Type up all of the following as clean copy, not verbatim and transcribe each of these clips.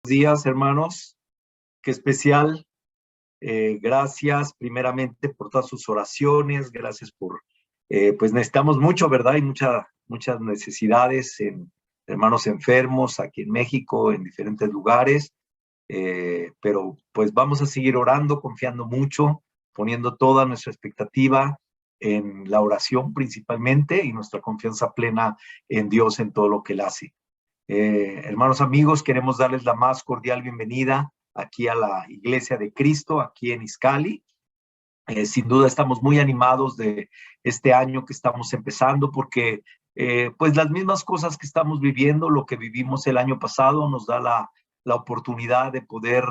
Días, hermanos. Qué especial. Gracias primeramente por todas sus oraciones. Gracias por, pues necesitamos mucho, ¿verdad? Hay muchas necesidades en hermanos enfermos aquí en México, en diferentes lugares. Pero pues vamos a seguir orando, confiando mucho, poniendo toda nuestra expectativa en la oración principalmente y nuestra confianza plena en Dios en todo lo que Él hace. Hermanos amigos, queremos darles la más cordial bienvenida aquí a la Iglesia de Cristo, aquí en Izcali. Sin duda estamos muy animados de este año que estamos empezando porque pues las mismas cosas que estamos viviendo, lo que vivimos el año pasado, nos da la oportunidad de poder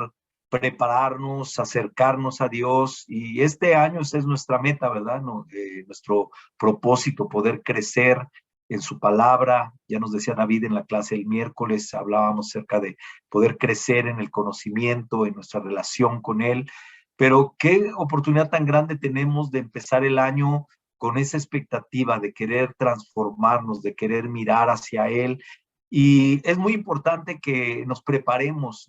prepararnos, acercarnos a Dios, y este año esa es nuestra meta, ¿verdad? No, nuestro propósito, poder crecer en su palabra. Ya nos decía David en la clase el miércoles, hablábamos acerca de poder crecer en el conocimiento, en nuestra relación con Él. Pero qué oportunidad tan grande tenemos de empezar el año con esa expectativa de querer transformarnos, de querer mirar hacia Él. Y es muy importante que nos preparemos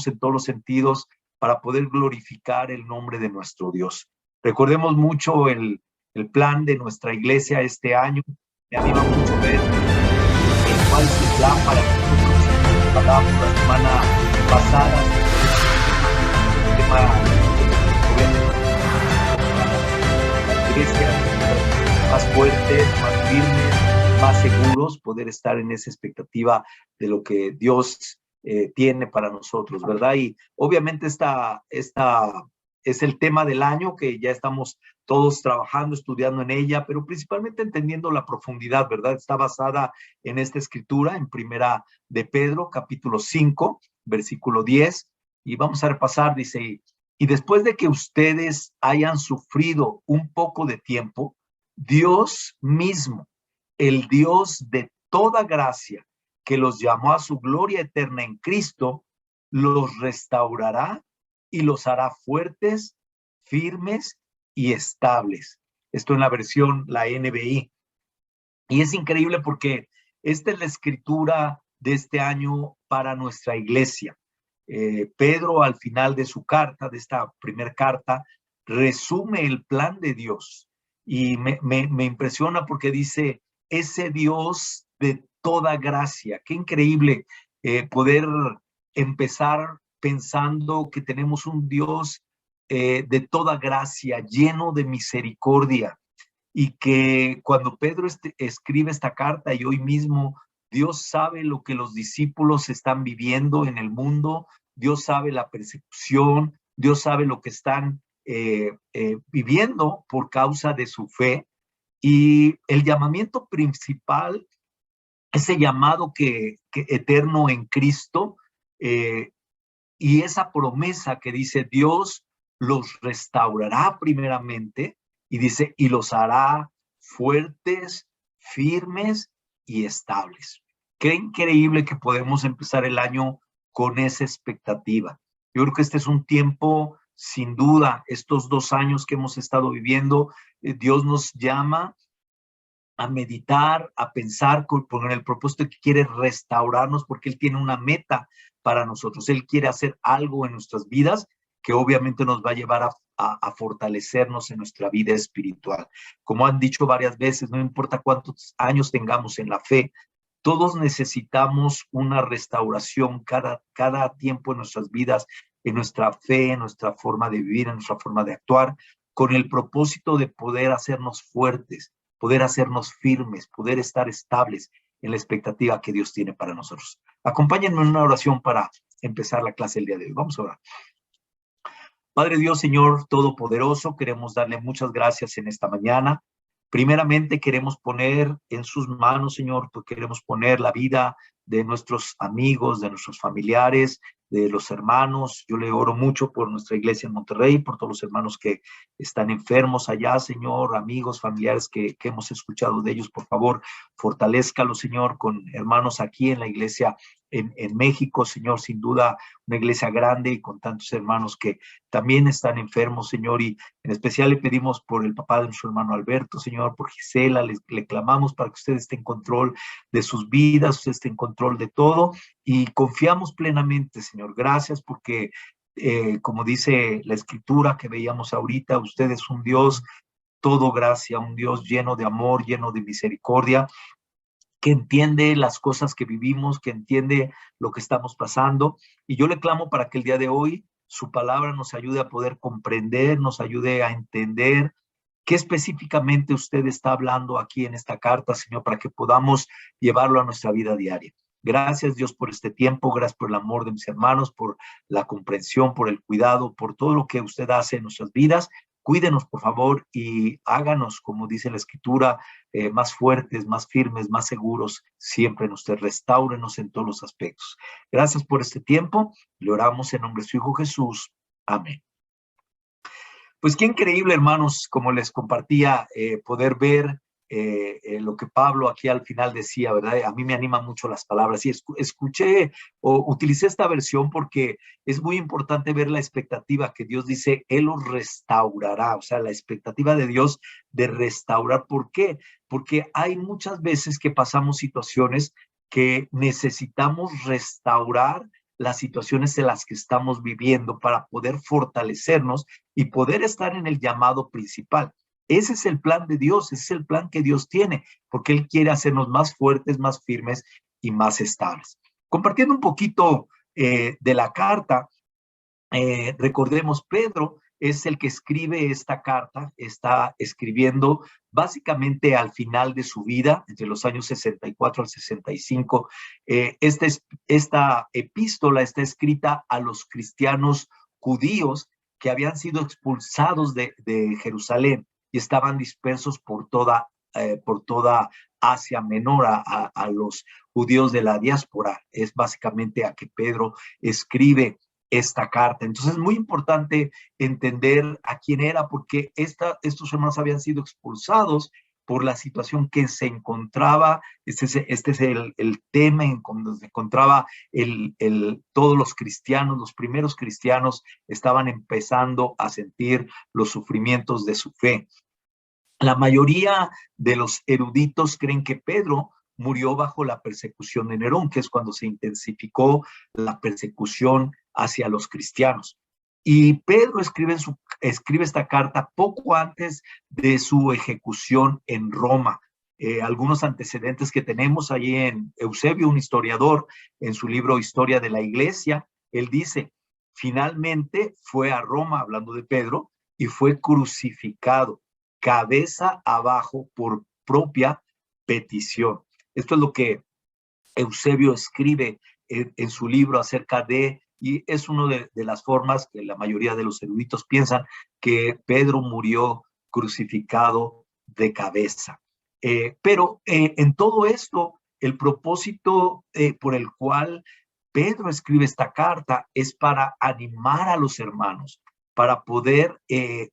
en todos los sentidos para poder glorificar el nombre de nuestro Dios. Recordemos mucho el plan de nuestra iglesia este año. Me anima mucho ver el cual es el plan para nosotros. Hablamos la semana pasada, el tema más fuertes, más firmes, más seguros, poder estar en esa expectativa de lo que Dios tiene para nosotros, ¿verdad? Y obviamente esta es el tema del año que ya estamos todos trabajando, estudiando en ella, pero principalmente entendiendo la profundidad, ¿verdad? Está basada en esta escritura, en Primera de Pedro, capítulo 5, versículo 10, y vamos a repasar, dice: y después de que ustedes hayan sufrido un poco de tiempo, Dios mismo, el Dios de toda gracia, que los llamó a su gloria eterna en Cristo, los restaurará y los hará fuertes, firmes y estables. Esto en la versión, la NBI. Y es increíble porque esta es la escritura de este año para nuestra iglesia. Pedro, al final de su carta, de esta primera carta, resume el plan de Dios. Y me impresiona porque dice, ese Dios de toda gracia. Qué increíble poder empezar pensando que tenemos un Dios de toda gracia, lleno de misericordia, y que cuando Pedro escribe esta carta, y hoy mismo, Dios sabe lo que los discípulos están viviendo en el mundo, Dios sabe la persecución, Dios sabe lo que están viviendo por causa de su fe, y el llamamiento principal, ese llamado que eterno en Cristo, eh, y esa promesa que dice Dios los restaurará primeramente, y dice, y los hará fuertes, firmes y estables. Qué increíble que podemos empezar el año con esa expectativa. Yo creo que este es un tiempo, sin duda, estos 2 años que hemos estado viviendo, Dios nos llama a meditar, a pensar con el propósito de que quiere restaurarnos, porque Él tiene una meta para nosotros. Él quiere hacer algo en nuestras vidas que obviamente nos va a llevar a fortalecernos en nuestra vida espiritual. Como han dicho varias veces, no importa cuántos años tengamos en la fe, todos necesitamos una restauración cada tiempo en nuestras vidas, en nuestra fe, en nuestra forma de vivir, en nuestra forma de actuar, con el propósito de poder hacernos fuertes, poder hacernos firmes, poder estar estables en la expectativa que Dios tiene para nosotros. Acompáñenme en una oración para empezar la clase el día de hoy. Vamos a orar. Padre Dios, Señor Todopoderoso, queremos darle muchas gracias en esta mañana. Primeramente queremos poner en sus manos, Señor, queremos poner la vida de nuestros amigos, de nuestros familiares, de los hermanos. Yo le oro mucho por nuestra iglesia en Monterrey, por todos los hermanos que están enfermos allá, Señor, amigos, familiares que hemos escuchado de ellos. Por favor, fortalézcalos, Señor, con hermanos aquí en la iglesia en México, Señor, sin duda una iglesia grande y con tantos hermanos que también están enfermos, Señor, y en especial le pedimos por el papá de nuestro hermano Alberto, Señor, por Gisela, le clamamos para que usted esté en control de sus vidas, usted esté en control de todo, y confiamos plenamente, Señor. Gracias porque, como dice la escritura que veíamos ahorita, usted es un Dios todo gracia, un Dios lleno de amor, lleno de misericordia, que entiende las cosas que vivimos, que entiende lo que estamos pasando. Y yo le clamo para que el día de hoy su palabra nos ayude a poder comprender, nos ayude a entender qué específicamente usted está hablando aquí en esta carta, Señor, para que podamos llevarlo a nuestra vida diaria. Gracias, Dios, por este tiempo, gracias por el amor de mis hermanos, por la comprensión, por el cuidado, por todo lo que usted hace en nuestras vidas. Cuídenos, por favor, y háganos, como dice la Escritura, más fuertes, más firmes, más seguros, siempre en usted. Restáurenos en todos los aspectos. Gracias por este tiempo. Le oramos en nombre de su Hijo Jesús. Amén. Pues qué increíble, hermanos, como les compartía, poder ver lo que Pablo aquí al final decía, ¿verdad? A mí me animan mucho las palabras y escuché o utilicé esta versión porque es muy importante ver la expectativa que Dios dice, Él los restaurará, o sea, la expectativa de Dios de restaurar. ¿Por qué? Porque hay muchas veces que pasamos situaciones que necesitamos restaurar las situaciones en las que estamos viviendo para poder fortalecernos y poder estar en el llamado principal. Ese es el plan de Dios, ese es el plan que Dios tiene, porque Él quiere hacernos más fuertes, más firmes y más estables. Compartiendo un poquito de la carta, recordemos, Pedro es el que escribe esta carta, está escribiendo básicamente al final de su vida, entre los años 64 al 65. Esta epístola está escrita a los cristianos judíos que habían sido expulsados de Jerusalén y estaban dispersos por toda Asia Menor, a los judíos de la diáspora. Es básicamente a que Pedro escribe esta carta. Entonces es muy importante entender a quién era, porque estos hermanos habían sido expulsados por la situación que se encontraba. Este es el tema en donde se encontraba todos los cristianos, los primeros cristianos estaban empezando a sentir los sufrimientos de su fe. La mayoría de los eruditos creen que Pedro murió bajo la persecución de Nerón, que es cuando se intensificó la persecución hacia los cristianos. Y Pedro escribe esta carta poco antes de su ejecución en Roma. Algunos antecedentes que tenemos allí en Eusebio, un historiador, en su libro Historia de la Iglesia, él dice, finalmente fue a Roma, hablando de Pedro, y fue crucificado, cabeza abajo por propia petición. Esto es lo que Eusebio escribe en su libro acerca de, y es una de las formas que la mayoría de los eruditos piensan que Pedro murió crucificado de cabeza. Pero en todo esto, el propósito por el cual Pedro escribe esta carta es para animar a los hermanos, para poder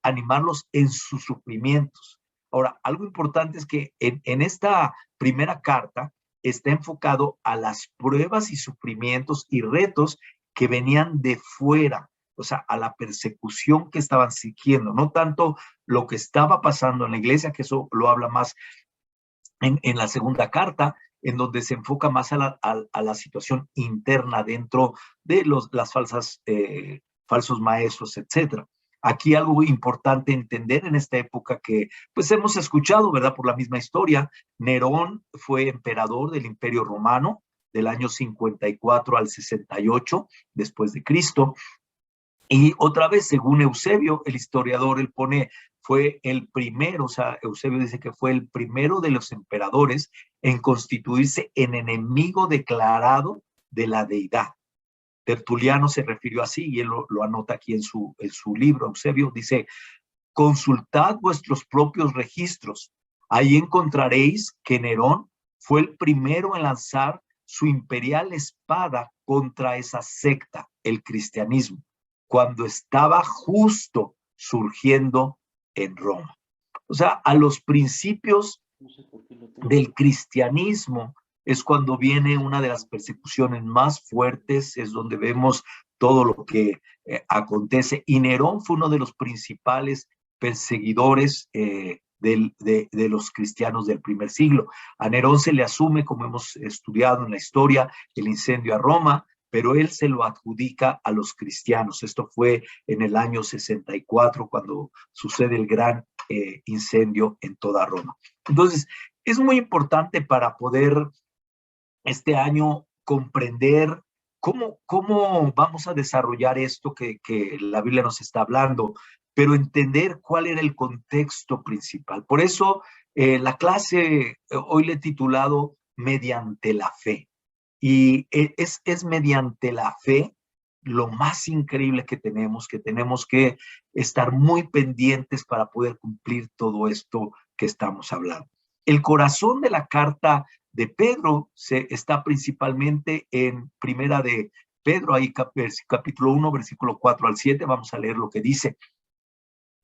animarlos en sus sufrimientos. Ahora, algo importante es que en esta primera carta está enfocado a las pruebas y sufrimientos y retos que venían de fuera, o sea, a la persecución que estaban siguiendo, no tanto lo que estaba pasando en la iglesia, que eso lo habla más en la segunda carta, en donde se enfoca más a la situación interna dentro de las falsos maestros, etcétera. Aquí algo importante entender en esta época que pues hemos escuchado, ¿verdad? Por la misma historia, Nerón fue emperador del Imperio Romano del año 54 al 68 después de Cristo. Y otra vez, según Eusebio, el historiador, él pone, fue el primero, o sea, Eusebio dice que fue el primero de los emperadores en constituirse en enemigo declarado de la deidad. Tertuliano se refirió así y él lo anota aquí en su libro. Eusebio dice, consultad vuestros propios registros. Ahí encontraréis que Nerón fue el primero en lanzar su imperial espada contra esa secta, el cristianismo, cuando estaba justo surgiendo en Roma. O sea, a los principios del cristianismo, es cuando viene una de las persecuciones más fuertes, es donde vemos todo lo que acontece. Y Nerón fue uno de los principales perseguidores de los cristianos del primer siglo. A Nerón se le asume, como hemos estudiado en la historia, el incendio a Roma, pero él se lo adjudica a los cristianos. Esto fue en el año 64, cuando sucede el gran incendio en toda Roma. Entonces, es muy importante para poder este año comprender cómo vamos a desarrollar esto que la Biblia nos está hablando, pero entender cuál era el contexto principal. Por eso la clase hoy le he titulado Mediante la Fe. Y es mediante la fe lo más increíble que tenemos que estar muy pendientes para poder cumplir todo esto que estamos hablando. El corazón de la carta de Pedro está principalmente en Primera de Pedro, ahí capítulo 1, versículo 4 al 7, vamos a leer lo que dice.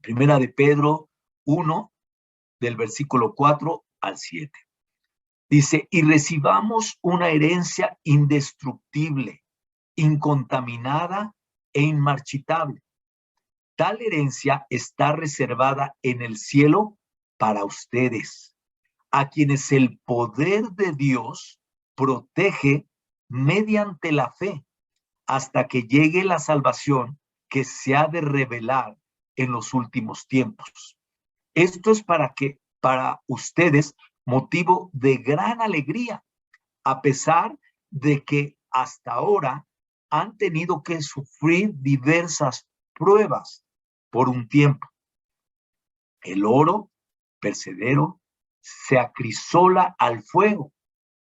Primera de Pedro 1, del versículo 4 al 7. Dice, y recibamos una herencia indestructible, incontaminada e inmarchitable. Tal herencia está reservada en el cielo para ustedes, a quienes el poder de Dios protege mediante la fe, hasta que llegue la salvación que se ha de revelar en los últimos tiempos. Esto es para ustedes motivo de gran alegría, a pesar de que hasta ahora han tenido que sufrir diversas pruebas por un tiempo. El oro persevero se acrisola al fuego.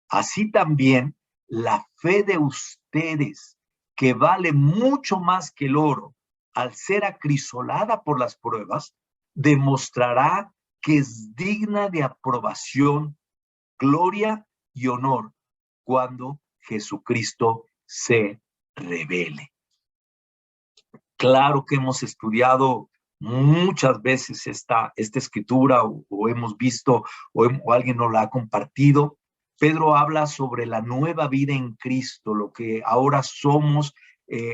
Así también la fe de ustedes, que vale mucho más que el oro, al ser acrisolada por las pruebas, demostrará que es digna de aprobación, gloria y honor cuando Jesucristo se revele. Claro que hemos estudiado muchas veces esta escritura o hemos visto o alguien nos la ha compartido. Pedro habla sobre la nueva vida en Cristo, lo que ahora somos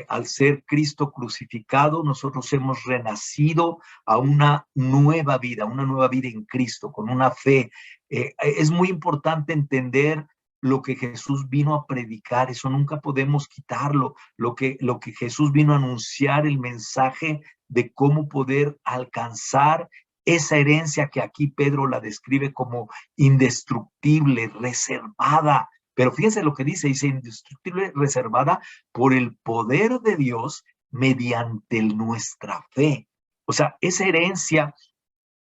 al ser Cristo crucificado. Nosotros hemos renacido a una nueva vida en Cristo, con una fe. Es muy importante entender lo que Jesús vino a predicar, eso nunca podemos quitarlo, lo que Jesús vino a anunciar, el mensaje de cómo poder alcanzar esa herencia que aquí Pedro la describe como indestructible, reservada. Pero fíjense lo que dice indestructible, reservada por el poder de Dios mediante nuestra fe. O sea, esa herencia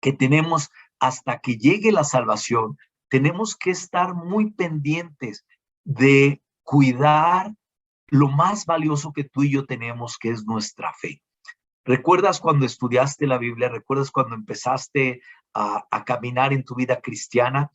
que tenemos hasta que llegue la salvación, tenemos que estar muy pendientes de cuidar lo más valioso que tú y yo tenemos, que es nuestra fe. ¿Recuerdas cuando estudiaste la Biblia? ¿Recuerdas cuando empezaste a caminar en tu vida cristiana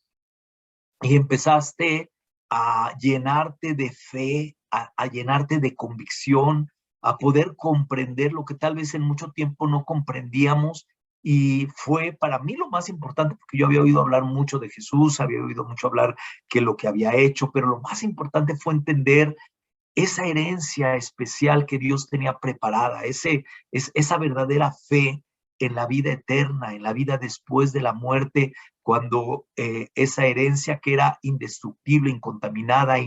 y empezaste a llenarte de fe, a llenarte de convicción, a poder comprender lo que tal vez en mucho tiempo no comprendíamos? Y fue para mí lo más importante, porque yo había oído hablar mucho de Jesús, había oído mucho hablar que lo que había hecho, pero lo más importante fue entender esa herencia especial que Dios tenía preparada, esa verdadera fe en la vida eterna, en la vida después de la muerte, cuando esa herencia que era indestructible, incontaminada,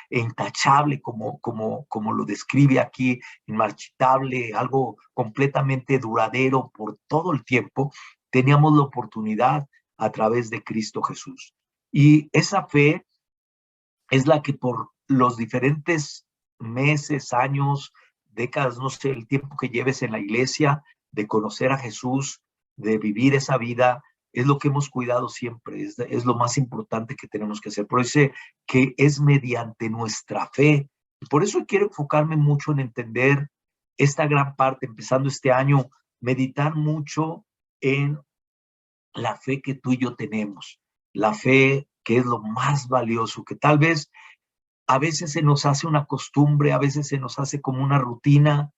intachable, como lo describe aquí, inmarchitable, algo completamente duradero por todo el tiempo, teníamos la oportunidad a través de Cristo Jesús. Y esa fe es la que por los diferentes meses, años, décadas, no sé, el tiempo que lleves en la iglesia, de conocer a Jesús, de vivir esa vida, es lo que hemos cuidado siempre, es lo más importante que tenemos que hacer. Por eso que es mediante nuestra fe. Por eso quiero enfocarme mucho en entender esta gran parte, empezando este año, meditar mucho en la fe que tú y yo tenemos, la fe que es lo más valioso, que tal vez a veces se nos hace una costumbre, a veces se nos hace como una rutina,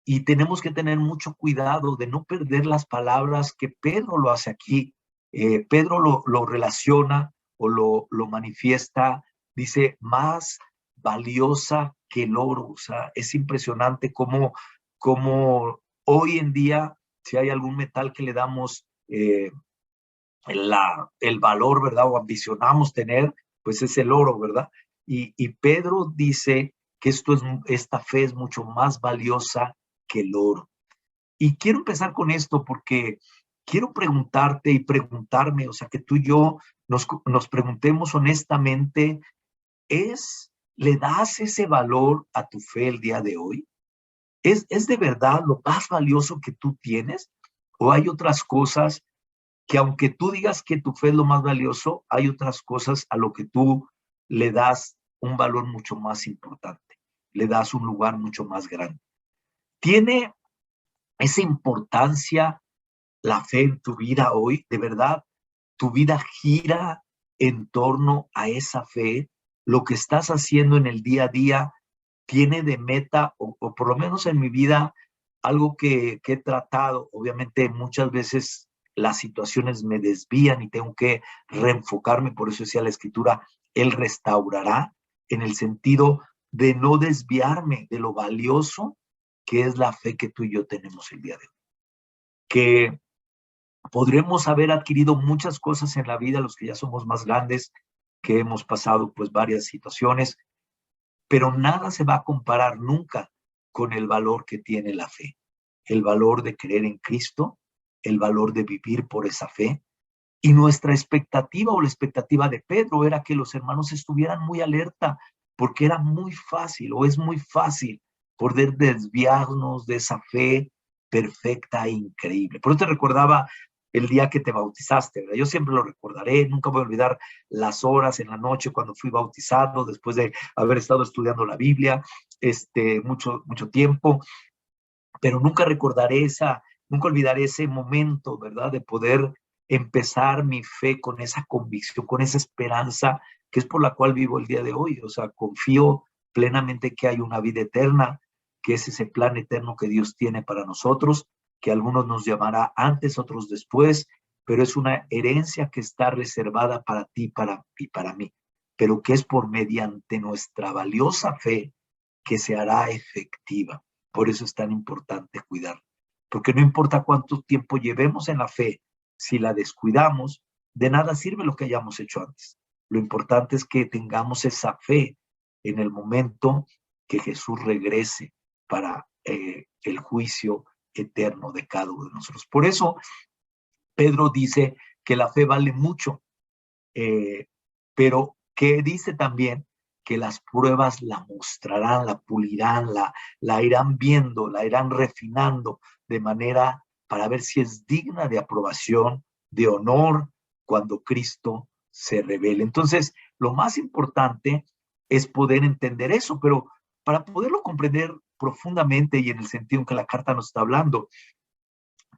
y tenemos que tener mucho cuidado de no perder las palabras que Pedro lo hace aquí. Pedro lo relaciona o lo manifiesta dice, más valiosa que el oro. O sea, es impresionante cómo hoy en día, si hay algún metal que le damos el valor, ¿verdad? O ambicionamos tener, pues es el oro, ¿verdad? Y Pedro dice que esta fe es mucho más valiosa que el oro. Y quiero empezar con esto porque quiero preguntarte y preguntarme, o sea, que tú y yo nos preguntemos honestamente, ¿le das ese valor a tu fe el día de hoy? ¿Es de verdad lo más valioso que tú tienes? ¿O hay otras cosas que aunque tú digas que tu fe es lo más valioso, hay otras cosas a lo que tú le das un valor mucho más importante, le das un lugar mucho más grande? ¿Tiene esa importancia la fe en tu vida hoy? ¿De verdad tu vida gira en torno a esa fe? ¿Lo que estás haciendo en el día a día tiene de meta, o por lo menos en mi vida, algo que he tratado? Obviamente muchas veces las situaciones me desvían y tengo que reenfocarme, por eso decía la Escritura, Él restaurará, en el sentido de no desviarme de lo valioso que es la fe que tú y yo tenemos el día de hoy. Que podremos haber adquirido muchas cosas en la vida, los que ya somos más grandes, que hemos pasado pues varias situaciones, pero nada se va a comparar nunca con el valor que tiene la fe, el valor de creer en Cristo, el valor de vivir por esa fe. Y nuestra expectativa, o la expectativa de Pedro, era que los hermanos estuvieran muy alerta, porque era muy fácil, o es muy fácil, poder desviarnos de esa fe perfecta e increíble. Por eso te recordaba el día que te bautizaste, ¿verdad? Yo siempre lo recordaré, nunca voy a olvidar las horas en la noche cuando fui bautizado, después de haber estado estudiando la Biblia mucho tiempo, pero nunca olvidaré ese momento, ¿verdad? De poder empezar mi fe con esa convicción, con esa esperanza, que es por la cual vivo el día de hoy. O sea, confío plenamente que hay una vida eterna, que es ese plan eterno que Dios tiene para nosotros, que algunos nos llamará antes, otros después, pero es una herencia que está reservada para ti y para mí, pero que es por mediante nuestra valiosa fe que se hará efectiva. Por eso es tan importante cuidar, porque no importa cuánto tiempo llevemos en la fe, si la descuidamos, de nada sirve lo que hayamos hecho antes. Lo importante es que tengamos esa fe en el momento que Jesús regrese para el juicio eterno de cada uno de nosotros. Por eso Pedro dice que la fe vale mucho, pero que dice también que las pruebas la mostrarán, la pulirán, la irán viendo, la irán refinando de manera para ver si es digna de aprobación, de honor, cuando Cristo se revele. Entonces, lo más importante es poder entender eso, pero para poderlo comprender profundamente y en el sentido en que la carta nos está hablando,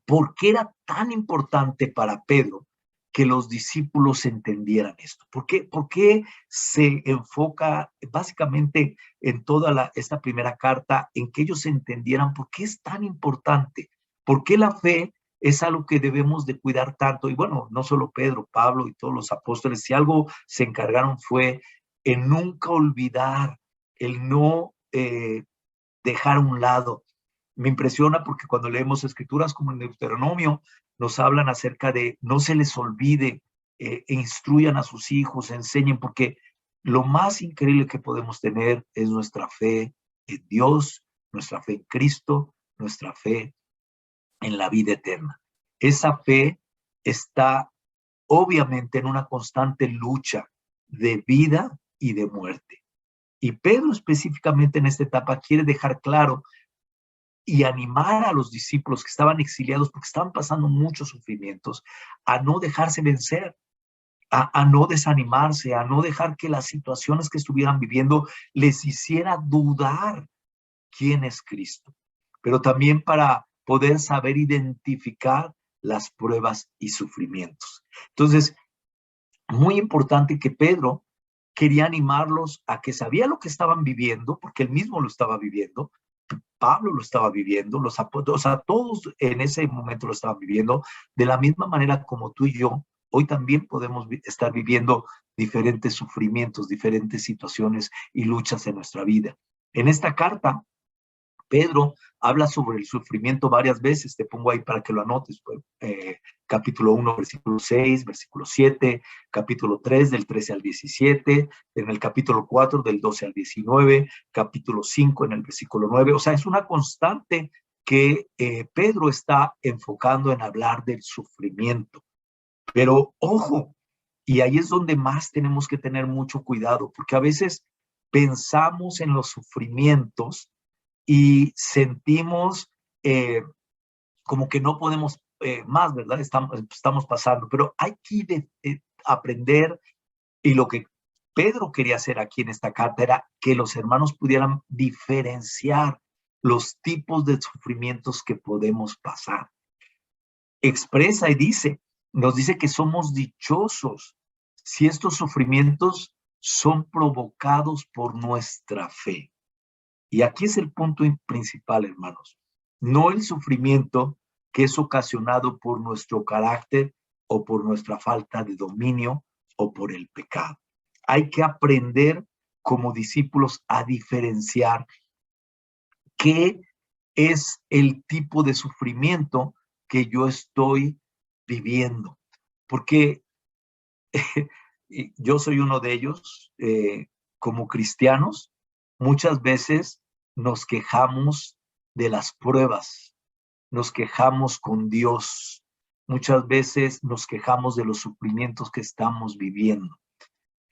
¿por qué era tan importante para Pedro que los discípulos entendieran esto? ¿Por qué se enfoca básicamente en toda esta primera carta en que ellos entendieran por qué es tan importante? ¿Por qué la fe es algo que debemos de cuidar tanto? Y bueno, no solo Pedro, Pablo y todos los apóstoles, si algo se encargaron fue en nunca olvidar, el no dejar a un lado. Me impresiona porque cuando leemos escrituras como el Deuteronomio, nos hablan acerca de no se les olvide, instruyan a sus hijos, enseñen, porque lo más increíble que podemos tener es nuestra fe en Dios, nuestra fe en Cristo, nuestra fe en la vida eterna. Esa fe está obviamente en una constante lucha de vida y de muerte. Y Pedro específicamente en esta etapa quiere dejar claro y animar a los discípulos que estaban exiliados porque estaban pasando muchos sufrimientos, a no dejarse vencer, a no desanimarse, a no dejar que las situaciones que estuvieran viviendo les hiciera dudar quién es Cristo, pero también para poder saber identificar las pruebas y sufrimientos. Entonces, muy importante que Pedro quería animarlos a que sabía lo que estaban viviendo, porque él mismo lo estaba viviendo, Pablo lo estaba viviendo, los apóstoles, o sea, todos en ese momento lo estaban viviendo, de la misma manera como tú y yo hoy también podemos estar viviendo diferentes sufrimientos, diferentes situaciones y luchas en nuestra vida. En esta carta, Pedro habla sobre el sufrimiento varias veces, te pongo ahí para que lo anotes, pues, capítulo 1, versículo 6, versículo 7, capítulo 3, del 13 al 17, en el capítulo 4, del 12 al 19, capítulo 5, en el versículo 9, o sea, es una constante que Pedro está enfocando en hablar del sufrimiento. Pero ojo, y ahí es donde más tenemos que tener mucho cuidado, porque a veces pensamos en los sufrimientos y sentimos como que no podemos más, ¿verdad? Estamos pasando, pero hay que aprender, y lo que Pedro quería hacer aquí en esta carta era que los hermanos pudieran diferenciar los tipos de sufrimientos que podemos pasar. Expresa y nos dice que somos dichosos si estos sufrimientos son provocados por nuestra fe. Y aquí es el punto principal, hermanos. No el sufrimiento que es ocasionado por nuestro carácter o por nuestra falta de dominio o por el pecado. Hay que aprender como discípulos a diferenciar qué es el tipo de sufrimiento que yo estoy viviendo. Porque yo soy uno de ellos, como cristianos, muchas veces nos quejamos de las pruebas, nos quejamos con Dios, muchas veces nos quejamos de los sufrimientos que estamos viviendo.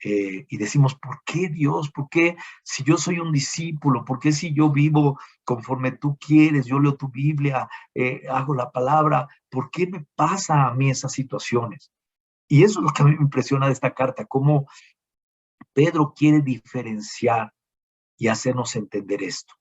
Y decimos, ¿por qué Dios? ¿Por qué si yo soy un discípulo? ¿Por qué si yo vivo conforme tú quieres? Yo leo tu Biblia, hago la palabra. ¿Por qué me pasa a mí esas situaciones? Y eso es lo que a mí me impresiona de esta carta, cómo Pedro quiere diferenciar y hacernos entender esto.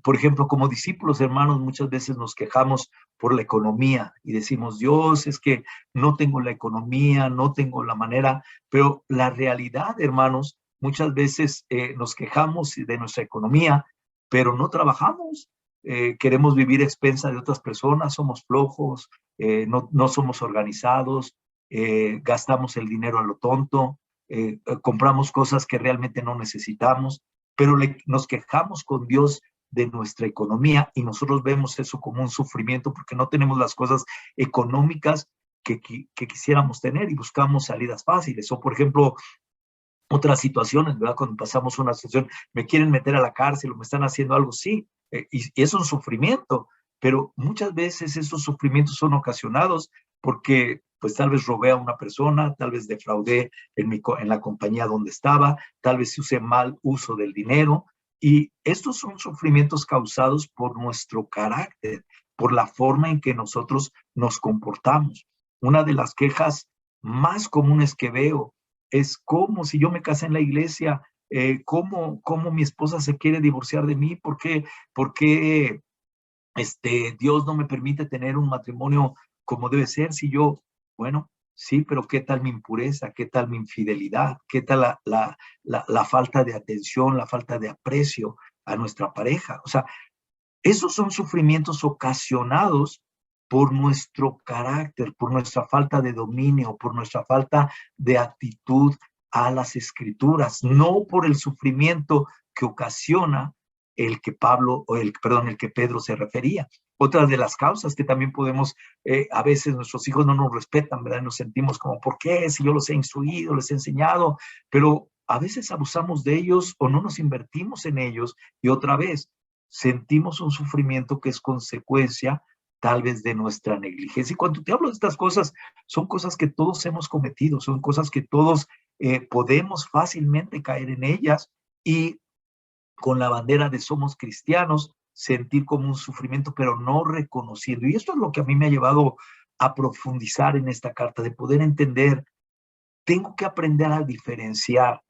Por ejemplo, como discípulos, hermanos, muchas veces nos quejamos por la economía y decimos, Dios, es que no tengo la economía, no tengo la manera, pero la realidad, hermanos, muchas veces nos quejamos de nuestra economía, pero no trabajamos. Queremos vivir a expensas de otras personas, somos flojos, no somos organizados, gastamos el dinero a lo tonto, compramos cosas que realmente no necesitamos, pero nos quejamos con Dios de nuestra economía y nosotros vemos eso como un sufrimiento porque no tenemos las cosas económicas que quisiéramos tener y buscamos salidas fáciles. O, por ejemplo, otras situaciones, ¿verdad? Cuando pasamos una situación, me quieren meter a la cárcel o me están haciendo algo, sí, y es un sufrimiento, pero muchas veces esos sufrimientos son ocasionados porque pues tal vez robé a una persona, tal vez defraudé en la compañía donde estaba, tal vez hice mal uso del dinero, y estos son sufrimientos causados por nuestro carácter, por la forma en que nosotros nos comportamos. Una de las quejas más comunes que veo es como si yo me casé en la iglesia, cómo mi esposa se quiere divorciar de mí, por qué Dios no me permite tener un matrimonio como debe ser, si yo, bueno, sí, pero ¿qué tal mi impureza? ¿Qué tal mi infidelidad? ¿Qué tal la falta de atención, la falta de aprecio a nuestra pareja? O sea, esos son sufrimientos ocasionados por nuestro carácter, por nuestra falta de dominio, por nuestra falta de actitud a las escrituras, no por el sufrimiento que ocasiona el que el que Pedro se refería. Otra de las causas que también podemos, a veces nuestros hijos no nos respetan, ¿verdad? Nos sentimos como, ¿por qué? Si yo los he instruido, les he enseñado, pero a veces abusamos de ellos o no nos invertimos en ellos, y otra vez, sentimos un sufrimiento que es consecuencia tal vez de nuestra negligencia. Y cuando te hablo de estas cosas, son cosas que todos hemos cometido, son cosas que todos podemos fácilmente caer en ellas y con la bandera de somos cristianos, sentir como un sufrimiento, pero no reconociendo. Y esto es lo que a mí me ha llevado a profundizar en esta carta, de poder entender, tengo que aprender a diferenciar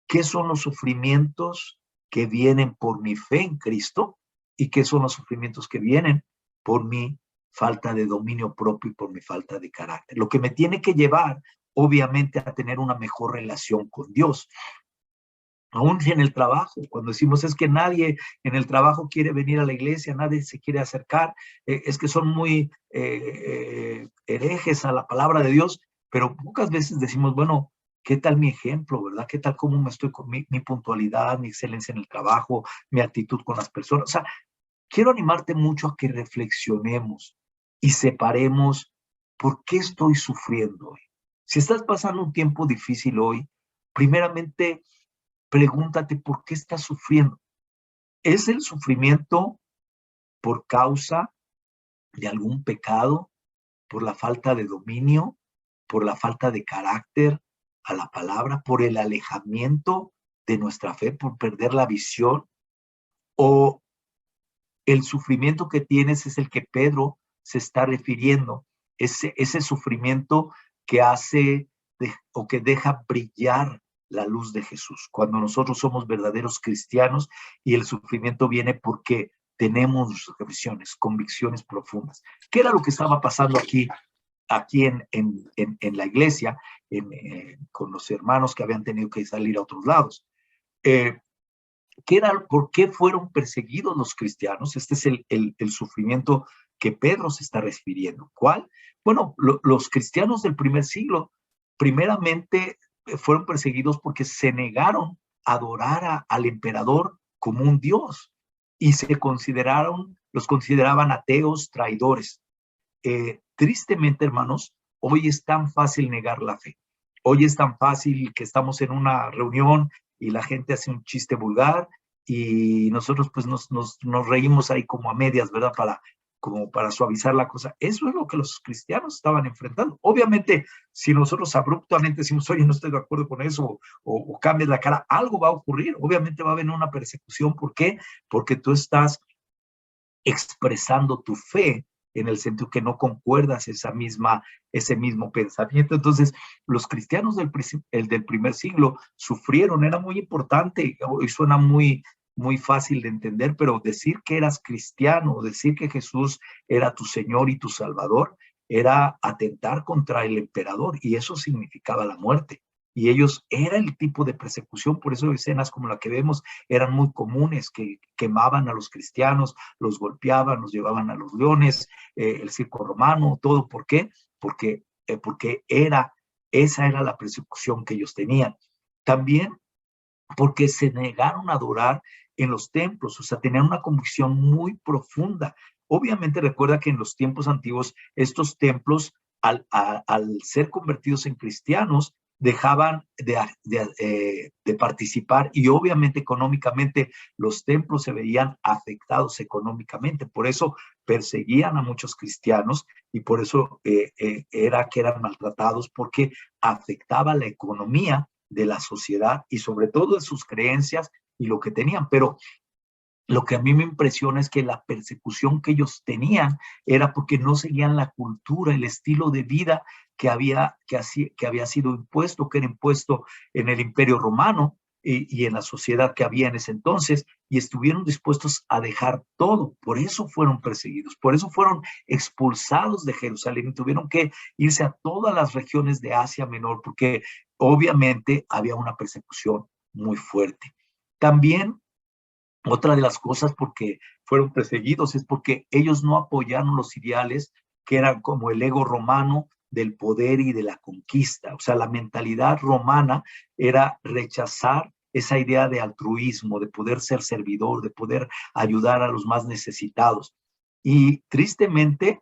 qué son los sufrimientos que vienen por mi fe en Cristo y qué son los sufrimientos que vienen por mi falta de dominio propio y por mi falta de carácter. Lo que me tiene que llevar, obviamente, a tener una mejor relación con Dios. Aún en el trabajo, cuando decimos es que nadie en el trabajo quiere venir a la iglesia, nadie se quiere acercar, es que son muy herejes a la palabra de Dios. pero pocas veces decimos, bueno, ¿qué tal mi ejemplo, verdad? ¿Qué tal cómo me estoy con mi puntualidad, mi excelencia en el trabajo, mi actitud con las personas? O sea, quiero animarte mucho a que reflexionemos y separemos por qué estoy sufriendo hoy. Si estás pasando un tiempo difícil hoy, primeramente pregúntate por qué estás sufriendo. ¿Es el sufrimiento por causa de algún pecado, por la falta de dominio, por la falta de carácter a la palabra, por el alejamiento de nuestra fe, por perder la visión? ¿O el sufrimiento que tienes es el que Pedro se está refiriendo, ese sufrimiento que hace o que deja brillar la luz de Jesús? Cuando nosotros somos verdaderos cristianos y el sufrimiento viene porque tenemos convicciones profundas. ¿Qué era lo que estaba pasando aquí en la iglesia, con los hermanos que habían tenido que salir a otros lados? ¿Por qué fueron perseguidos los cristianos? Este es el sufrimiento que Pedro se está refiriendo. ¿Cuál? Bueno, los cristianos del primer siglo, primeramente, fueron perseguidos porque se negaron a adorar al emperador como un dios y los consideraban ateos, traidores. Tristemente, hermanos, hoy es tan fácil negar la fe. Hoy es tan fácil que estamos en una reunión y la gente hace un chiste vulgar y nosotros pues nos reímos ahí como a medias, ¿verdad? Como para suavizar la cosa. Eso es lo que los cristianos estaban enfrentando. Obviamente, si nosotros abruptamente decimos, oye, no estoy de acuerdo con eso, o cambias la cara, algo va a ocurrir. Obviamente va a venir una persecución. ¿Por qué? Porque tú estás expresando tu fe en el sentido que no concuerdas ese mismo pensamiento. Entonces, los cristianos del primer siglo sufrieron, era muy importante, y suena muy fácil de entender, pero decir que eras cristiano, decir que Jesús era tu Señor y tu Salvador, era atentar contra el emperador, y eso significaba la muerte. Y ellos, era el tipo de persecución, por eso escenas como la que vemos eran muy comunes, que quemaban a los cristianos, los golpeaban, los llevaban a los leones, el circo romano, todo. ¿Por qué? Porque esa era la persecución que ellos tenían. También porque se negaron a adorar en los templos, o sea, tenían una convicción muy profunda. Obviamente recuerda que en los tiempos antiguos estos templos, al ser convertidos en cristianos, dejaban de participar, y obviamente económicamente los templos se veían afectados económicamente. Por eso perseguían a muchos cristianos y por eso era que eran maltratados, porque afectaba la economía de la sociedad y sobre todo de sus creencias y lo que tenían. Pero lo que a mí me impresiona es que la persecución que ellos tenían era porque no seguían la cultura, el estilo de vida que había sido impuesto, que era impuesto en el Imperio Romano y en la sociedad que había en ese entonces, y estuvieron dispuestos a dejar todo. Por eso fueron perseguidos, por eso fueron expulsados de Jerusalén y tuvieron que irse a todas las regiones de Asia Menor, porque obviamente había una persecución muy fuerte. También otra de las cosas porque fueron perseguidos es porque ellos no apoyaron los ideales que eran como el ego romano del poder y de la conquista. O sea, la mentalidad romana era rechazar esa idea de altruismo, de poder ser servidor, de poder ayudar a los más necesitados. Y tristemente,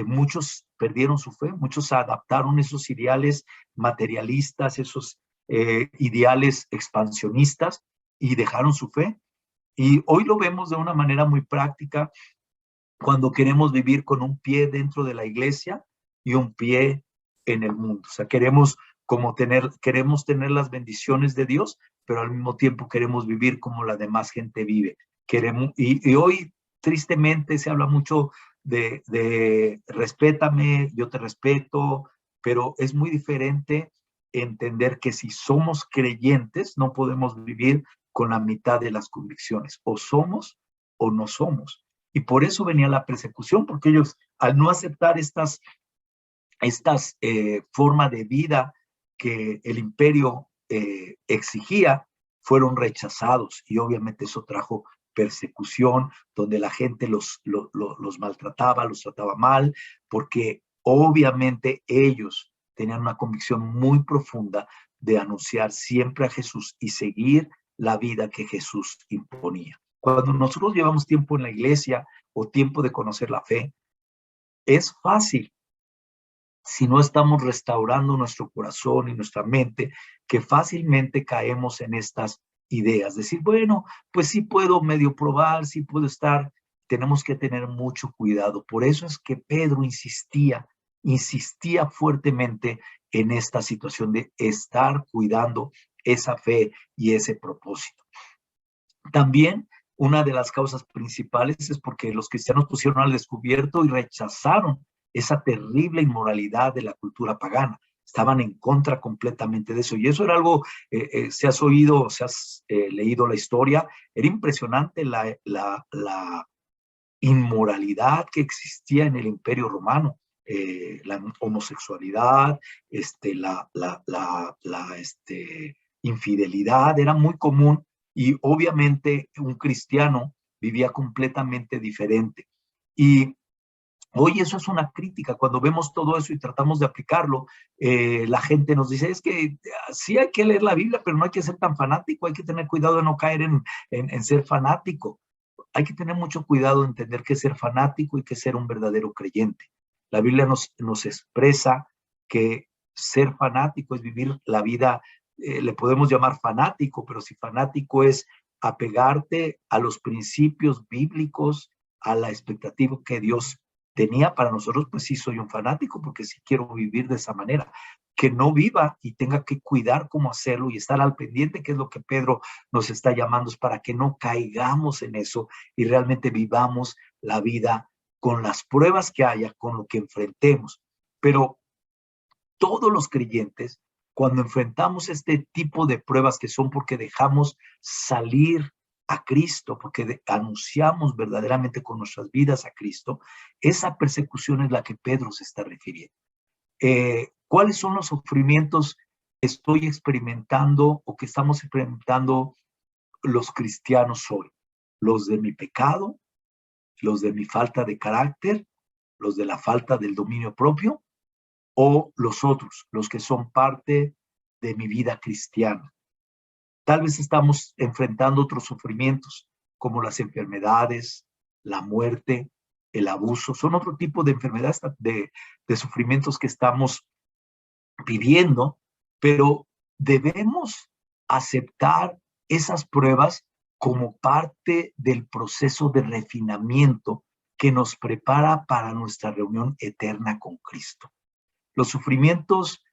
muchos perdieron su fe, muchos adaptaron esos ideales materialistas, esos ideales expansionistas, y dejaron su fe. Y hoy lo vemos de una manera muy práctica cuando queremos vivir con un pie dentro de la iglesia y un pie en el mundo. O sea, queremos tener las bendiciones de Dios, pero al mismo tiempo queremos vivir como la demás gente vive. Y hoy, tristemente, se habla mucho de respétame, yo te respeto, pero es muy diferente entender que si somos creyentes, no podemos vivir con la mitad de las convicciones. O somos o no somos. Y por eso venía la persecución, porque ellos, al no aceptar estas formas de vida que el imperio exigía, fueron rechazados. Y obviamente eso trajo persecución, donde la gente los maltrataba, los trataba mal, porque obviamente ellos tenían una convicción muy profunda de anunciar siempre a Jesús y seguir la vida que Jesús imponía. Cuando nosotros llevamos tiempo en la iglesia o tiempo de conocer la fe, es fácil, si no estamos restaurando nuestro corazón y nuestra mente, que fácilmente caemos en estas ideas. Decir, bueno, pues sí puedo medio probar, sí puedo estar. Tenemos que tener mucho cuidado. Por eso es que Pedro insistía fuertemente en esta situación de estar cuidando esa fe y ese propósito. También una de las causas principales es porque los cristianos pusieron al descubierto y rechazaron esa terrible inmoralidad de la cultura pagana. Estaban en contra completamente de eso. Y eso era algo, si has oído, si has leído la historia, era impresionante la inmoralidad que existía en el Imperio Romano. La homosexualidad, infidelidad, era muy común y obviamente un cristiano vivía completamente diferente. Y hoy eso es una crítica. Cuando vemos todo eso y tratamos de aplicarlo, la gente nos dice, es que sí hay que leer la Biblia, pero no hay que ser tan fanático, hay que tener cuidado de no caer en ser fanático. Hay que tener mucho cuidado de entender que es ser fanático y que es ser un verdadero creyente. La Biblia nos expresa que ser fanático es vivir la vida, le podemos llamar fanático, pero si fanático es apegarte a los principios bíblicos, a la expectativa que Dios tenía para nosotros, pues sí soy un fanático, porque sí quiero vivir de esa manera. Que no viva y tenga que cuidar cómo hacerlo y estar al pendiente, que es lo que Pedro nos está llamando, es para que no caigamos en eso y realmente vivamos la vida con las pruebas que haya, con lo que enfrentemos. Pero todos los creyentes, cuando enfrentamos este tipo de pruebas que son porque dejamos salir a Cristo, porque anunciamos verdaderamente con nuestras vidas a Cristo, esa persecución es la que Pedro se está refiriendo. ¿Cuáles son los sufrimientos que estoy experimentando o que estamos experimentando los cristianos hoy? Los de mi pecado, los de mi falta de carácter, los de la falta del dominio propio, o los otros, los que son parte de mi vida cristiana. Tal vez estamos enfrentando otros sufrimientos, como las enfermedades, la muerte, el abuso. Son otro tipo de enfermedades, de sufrimientos que estamos viviendo, pero debemos aceptar esas pruebas como parte del proceso de refinamiento que nos prepara para nuestra reunión eterna con Cristo. Los sufrimientos,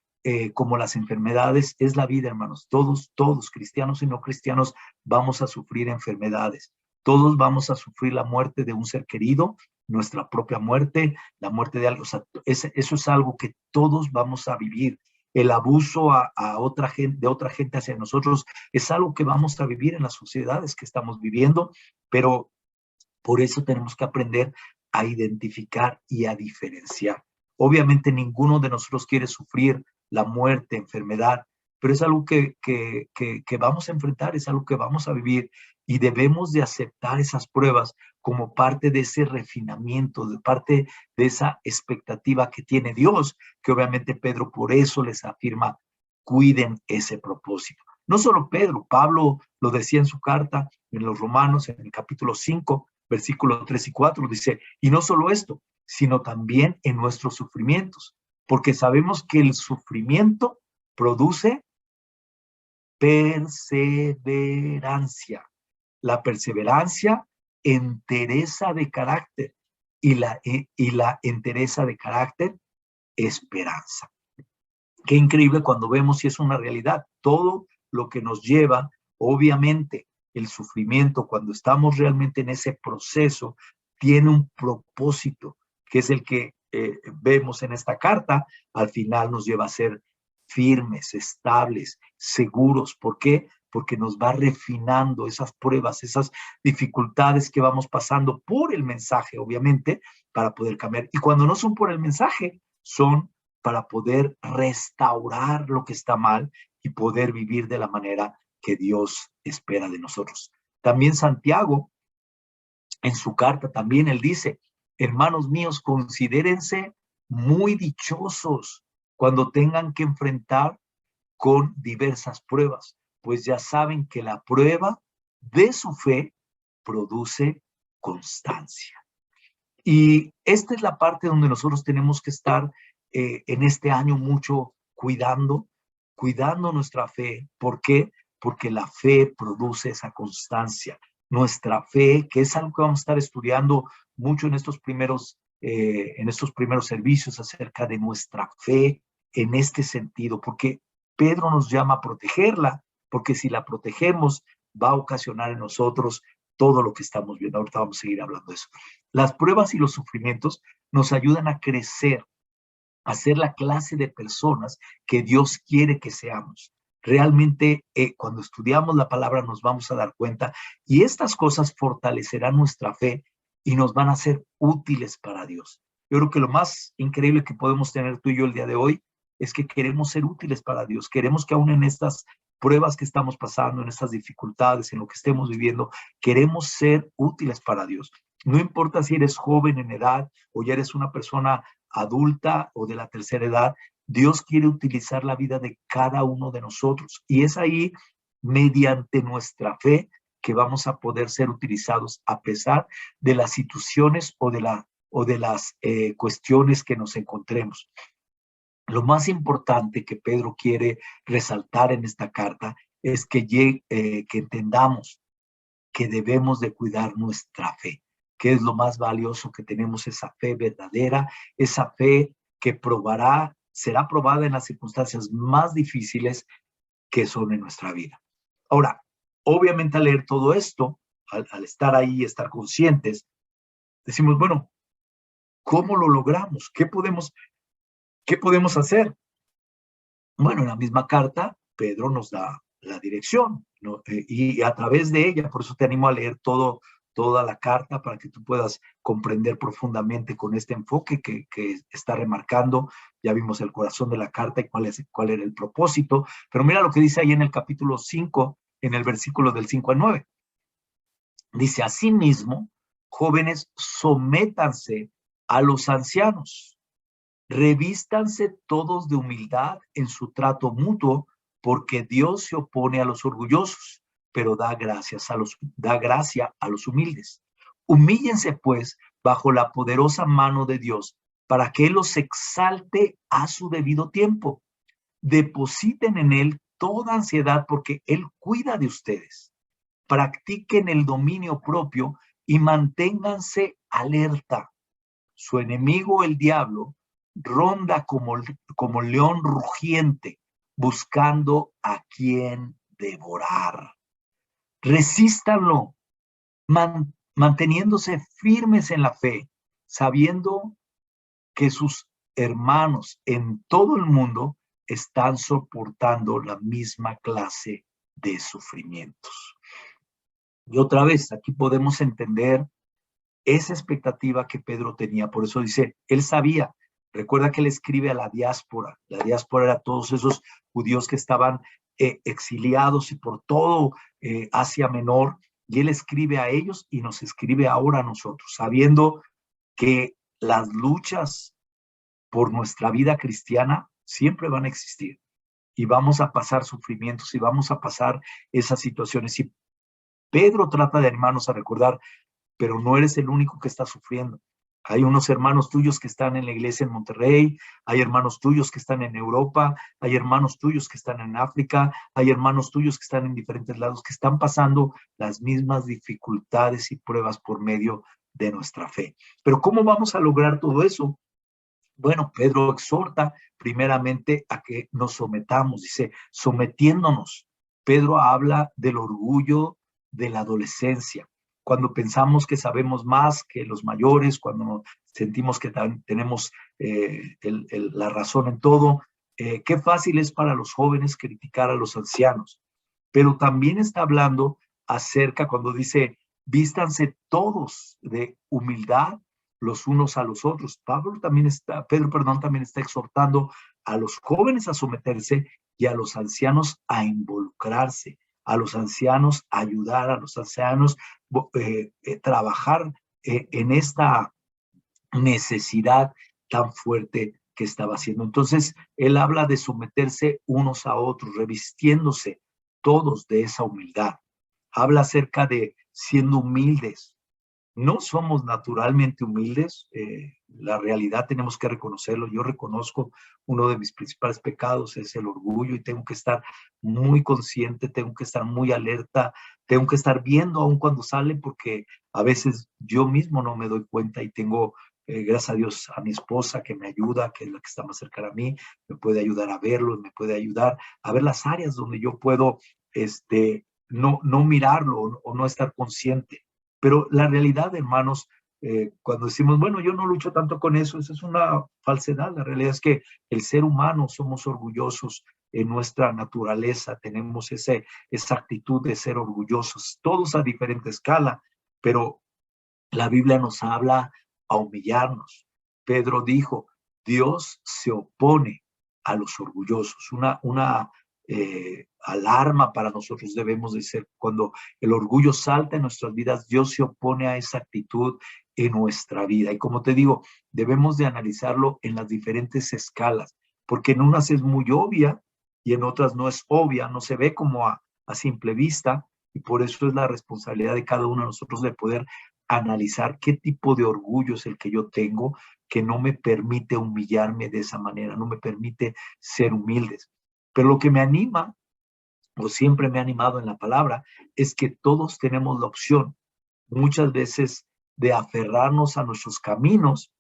como las enfermedades, es la vida, hermanos. Todos, cristianos y no cristianos, vamos a sufrir enfermedades. Todos vamos a sufrir la muerte de un ser querido, nuestra propia muerte, la muerte de algo. O sea, eso es algo que todos vamos a vivir. El abuso a otra gente, de otra gente hacia nosotros es algo que vamos a vivir en las sociedades que estamos viviendo, pero por eso tenemos que aprender a identificar y a diferenciar. Obviamente ninguno de nosotros quiere sufrir la muerte, enfermedad, pero es algo que vamos a enfrentar, es algo que vamos a vivir y debemos de aceptar esas pruebas como parte de ese refinamiento, de parte de esa expectativa que tiene Dios, que obviamente Pedro por eso les afirma, cuiden ese propósito. No solo Pedro, Pablo lo decía en su carta en los Romanos, en el capítulo 5, versículos 3 y 4, dice, y no solo esto, sino también en nuestros sufrimientos, porque sabemos que el sufrimiento produce perseverancia. La perseverancia, entereza de carácter, y la entereza de carácter, esperanza. Qué increíble cuando vemos si es una realidad. Todo lo que nos lleva, obviamente, el sufrimiento, cuando estamos realmente en ese proceso, tiene un propósito, que es el que vemos en esta carta, al final nos lleva a ser firmes, estables, seguros. ¿Por qué? Porque nos va refinando esas pruebas, esas dificultades que vamos pasando por el mensaje, obviamente, para poder cambiar. Y cuando no son por el mensaje, son para poder restaurar lo que está mal y poder vivir de la manera que Dios espera de nosotros. También Santiago, en su carta, también él dice, hermanos míos, considérense muy dichosos cuando tengan que enfrentar con diversas pruebas, pues ya saben que la prueba de su fe produce constancia. Y esta es la parte donde nosotros tenemos que estar en este año mucho cuidando nuestra fe. ¿Por qué? Porque la fe produce esa constancia. Nuestra fe, que es algo que vamos a estar estudiando mucho en estos primeros servicios acerca de nuestra fe en este sentido, porque Pedro nos llama a protegerla, porque si la protegemos va a ocasionar en nosotros todo lo que estamos viendo. Ahorita vamos a seguir hablando de eso. Las pruebas y los sufrimientos nos ayudan a crecer, a ser la clase de personas que Dios quiere que seamos. Realmente, cuando estudiamos la palabra nos vamos a dar cuenta, y estas cosas fortalecerán nuestra fe y nos van a ser útiles para Dios. Yo creo que lo más increíble que podemos tener tú y yo el día de hoy es que queremos ser útiles para Dios. Queremos que aún en estas pruebas que estamos pasando, en estas dificultades, en lo que estemos viviendo, queremos ser útiles para Dios. No importa si eres joven en edad o ya eres una persona adulta o de la tercera edad, Dios quiere utilizar la vida de cada uno de nosotros. Y es ahí, mediante nuestra fe, que vamos a poder ser utilizados a pesar de las situaciones o de las cuestiones que nos encontremos. Lo más importante que Pedro quiere resaltar en esta carta es que entendamos que debemos de cuidar nuestra fe, que es lo más valioso que tenemos, esa fe verdadera, esa fe que será probada en las circunstancias más difíciles que son en nuestra vida. Ahora, obviamente al leer todo esto, al estar ahí, estar conscientes, decimos, bueno, ¿cómo lo logramos? ¿Qué podemos hacer? Bueno, en la misma carta, Pedro nos da la dirección, ¿no? Y a través de ella, por eso te animo a leer toda la carta para que tú puedas comprender profundamente con este enfoque que está remarcando. Ya vimos el corazón de la carta y cuál era el propósito, pero mira lo que dice ahí en el capítulo 5, en el versículo del 5 al 9. Dice, asimismo, jóvenes, sométanse a los ancianos. Revístanse todos de humildad en su trato mutuo, porque Dios se opone a los orgullosos, pero da gracia a los humildes. Humíllense, pues, bajo la poderosa mano de Dios, para que Él los exalte a su debido tiempo. Depositen en Él toda ansiedad, porque Él cuida de ustedes. Practiquen el dominio propio y manténganse alerta. Su enemigo, el diablo, ronda como león rugiente, buscando a quien devorar. Resístanlo, manteniéndose firmes en la fe, sabiendo que sus hermanos en todo el mundo están soportando la misma clase de sufrimientos. Y otra vez, aquí podemos entender esa expectativa que Pedro tenía. Por eso dice, él sabía, recuerda que él escribe a la diáspora era todos esos judíos que estaban exiliados y por todo Asia Menor, y él escribe a ellos y nos escribe ahora a nosotros, sabiendo que las luchas por nuestra vida cristiana siempre van a existir y vamos a pasar sufrimientos y vamos a pasar esas situaciones. Y Pedro trata de animarnos a recordar, pero no eres el único que está sufriendo. Hay unos hermanos tuyos que están en la iglesia en Monterrey, hay hermanos tuyos que están en Europa, hay hermanos tuyos que están en África, hay hermanos tuyos que están en diferentes lados, que están pasando las mismas dificultades y pruebas por medio de nuestra fe. Pero ¿cómo vamos a lograr todo eso? Bueno, Pedro exhorta primeramente a que nos sometamos, dice, sometiéndonos. Pedro habla del orgullo de la adolescencia. Cuando pensamos que sabemos más que los mayores, cuando sentimos que tenemos la razón en todo, qué fácil es para los jóvenes criticar a los ancianos. Pero también está hablando acerca, cuando dice, vístanse todos de humildad los unos a los otros. Pedro también está exhortando a los jóvenes a someterse y a los ancianos a involucrarse, a los ancianos a ayudar, a los ancianos trabajar en esta necesidad tan fuerte que estaba haciendo. Entonces, él habla de someterse unos a otros, revistiéndose todos de esa humildad. Habla acerca de siendo humildes. No somos naturalmente humildes, la realidad tenemos que reconocerlo. Yo reconozco uno de mis principales pecados es el orgullo y tengo que estar muy consciente, tengo que estar muy alerta, tengo que estar viendo aun cuando sale porque a veces yo mismo no me doy cuenta y tengo, gracias a Dios, a mi esposa que me ayuda, que es la que está más cercana a mí, me puede ayudar a verlo, me puede ayudar a ver las áreas donde yo puedo no mirarlo o no estar consciente. Pero la realidad, hermanos, cuando decimos, bueno, yo no lucho tanto con eso, esa es una falsedad. La realidad es que el ser humano somos orgullosos en nuestra naturaleza, tenemos esa actitud de ser orgullosos, todos a diferente escala, pero la Biblia nos habla a humillarnos. Pedro dijo, Dios se opone a los orgullosos. Una alarma para nosotros debemos de ser. Cuando el orgullo salta en nuestras vidas, Dios se opone a esa actitud en nuestra vida. Y como te digo, debemos de analizarlo en las diferentes escalas, porque en unas es muy obvia y en otras no es obvia, no se ve como a simple vista, y por eso es la responsabilidad de cada uno de nosotros de poder analizar qué tipo de orgullo es el que yo tengo que no me permite humillarme de esa manera, no me permite ser humildes. Pero lo que me anima, o siempre me ha animado en la palabra, es que todos tenemos la opción, muchas veces, de aferrarnos a nuestros caminos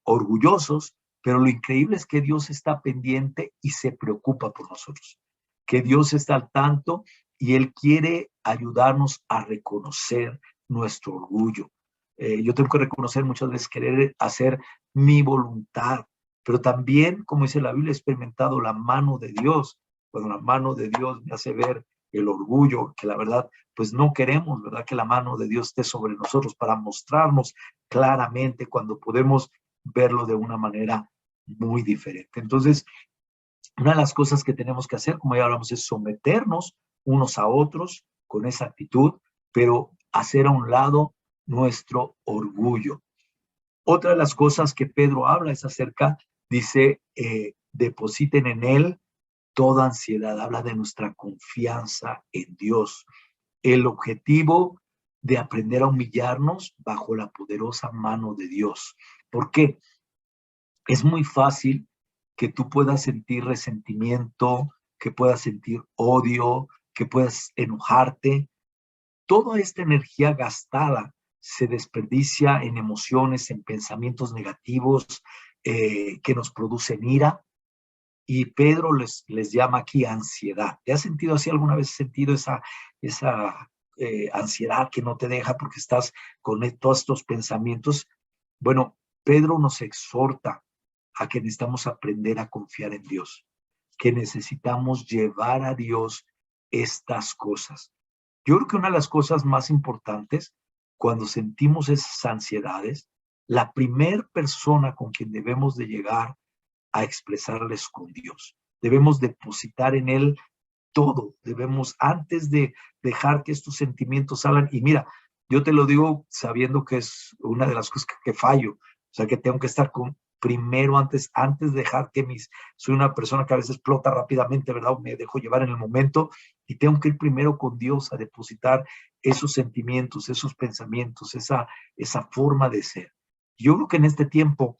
orgullosos, pero lo increíble es que Dios está pendiente y se preocupa por nosotros, que Dios está al tanto y Él quiere ayudarnos a reconocer nuestro orgullo. Yo tengo que reconocer muchas veces querer hacer mi voluntad, pero también, como dice la Biblia, he experimentado la mano de Dios, cuando la mano de Dios me hace ver el orgullo, que la verdad, pues no queremos, ¿verdad? Que la mano de Dios esté sobre nosotros para mostrarnos claramente cuando podemos verlo de una manera muy diferente. Entonces, una de las cosas que tenemos que hacer, como ya hablamos, es someternos unos a otros con esa actitud, pero hacer a un lado nuestro orgullo. Otra de las cosas que Pedro habla es acerca, dice, depositen en él toda ansiedad, habla de nuestra confianza en Dios. El objetivo de aprender a humillarnos bajo la poderosa mano de Dios. ¿Por qué? Es muy fácil que tú puedas sentir resentimiento, que puedas sentir odio, que puedas enojarte. Toda esta energía gastada se desperdicia en emociones, en pensamientos negativos que nos producen ira. Y Pedro les llama aquí ansiedad. ¿Te has sentido así alguna vez? ¿Has sentido esa ansiedad que no te deja porque estás con todos estos pensamientos? Bueno, Pedro nos exhorta a que necesitamos aprender a confiar en Dios, que necesitamos llevar a Dios estas cosas. Yo creo que una de las cosas más importantes cuando sentimos esas ansiedades, la primer persona con quien debemos de llegar a expresarles con Dios. Debemos depositar en Él todo. Debemos, antes de dejar que estos sentimientos salgan, y mira, yo te lo digo sabiendo que es una de las cosas que fallo, o sea, que tengo que estar primero, antes de dejar que soy una persona que a veces explota rápidamente, ¿verdad? O me dejo llevar en el momento, y tengo que ir primero con Dios a depositar esos sentimientos, esos pensamientos, esa forma de ser. Yo creo que en este tiempo